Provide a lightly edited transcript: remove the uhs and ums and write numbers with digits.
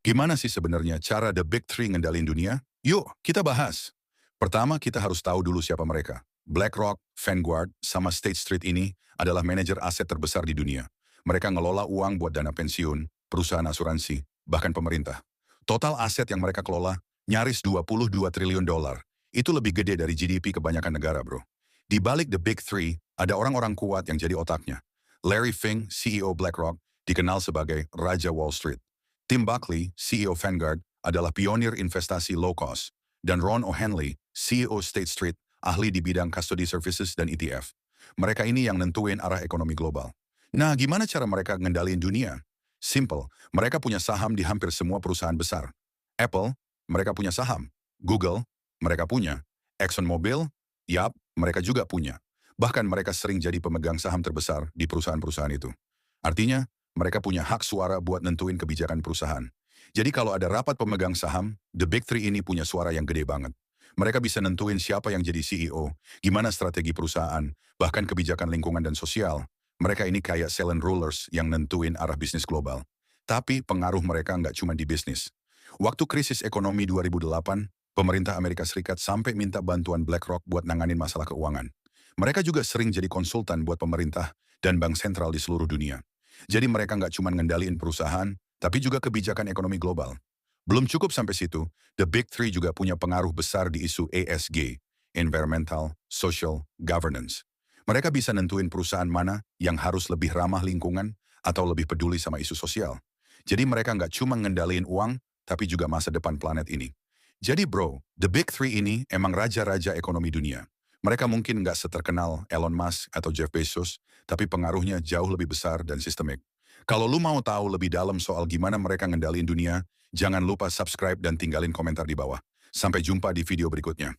Gimana sih sebenarnya cara The Big Three ngendalin dunia? Yuk, kita bahas. Pertama, kita harus tahu dulu siapa mereka. BlackRock, Vanguard, sama State Street ini adalah manajer aset terbesar di dunia. Mereka ngelola uang buat dana pensiun, perusahaan asuransi, bahkan pemerintah. Total aset yang mereka kelola nyaris 22 triliun dolar. Itu lebih gede dari GDP kebanyakan negara, bro. Di balik The Big Three, ada orang-orang kuat yang jadi otaknya. Larry Fink, CEO BlackRock, dikenal sebagai Raja Wall Street. Tim Buckley, CEO Vanguard, adalah pionir investasi low cost, dan Ron O'Hanley, CEO State Street, ahli di bidang custody services dan ETF. Mereka ini yang nentuin arah ekonomi global. Nah, gimana cara mereka ngendaliin dunia? Simple, mereka punya saham di hampir semua perusahaan besar. Apple, mereka punya saham. Google, mereka punya. ExxonMobil, yap, mereka juga punya. Bahkan mereka sering jadi pemegang saham terbesar di perusahaan-perusahaan itu. Artinya, mereka punya hak suara buat nentuin kebijakan perusahaan. Jadi kalau ada rapat pemegang saham, The Big Three ini punya suara yang gede banget. Mereka bisa nentuin siapa yang jadi CEO, gimana strategi perusahaan, bahkan kebijakan lingkungan dan sosial. Mereka ini kayak silent rulers yang nentuin arah bisnis global. Tapi pengaruh mereka nggak cuma di bisnis. Waktu krisis ekonomi 2008, pemerintah Amerika Serikat sampai minta bantuan BlackRock buat nanganin masalah keuangan. Mereka juga sering jadi konsultan buat pemerintah dan bank sentral di seluruh dunia. Jadi mereka nggak cuma ngendaliin perusahaan, tapi juga kebijakan ekonomi global. Belum cukup sampai situ, The Big Three juga punya pengaruh besar di isu ESG, Environmental, Social, Governance. Mereka bisa nentuin perusahaan mana yang harus lebih ramah lingkungan atau lebih peduli sama isu sosial. Jadi mereka nggak cuma ngendaliin uang, tapi juga masa depan planet ini. Jadi bro, The Big Three ini emang raja-raja ekonomi dunia. Mereka mungkin nggak seterkenal Elon Musk atau Jeff Bezos, tapi pengaruhnya jauh lebih besar dan sistemik. Kalau lu mau tahu lebih dalam soal gimana mereka ngendaliin dunia, jangan lupa subscribe dan tinggalin komentar di bawah. Sampai jumpa di video berikutnya.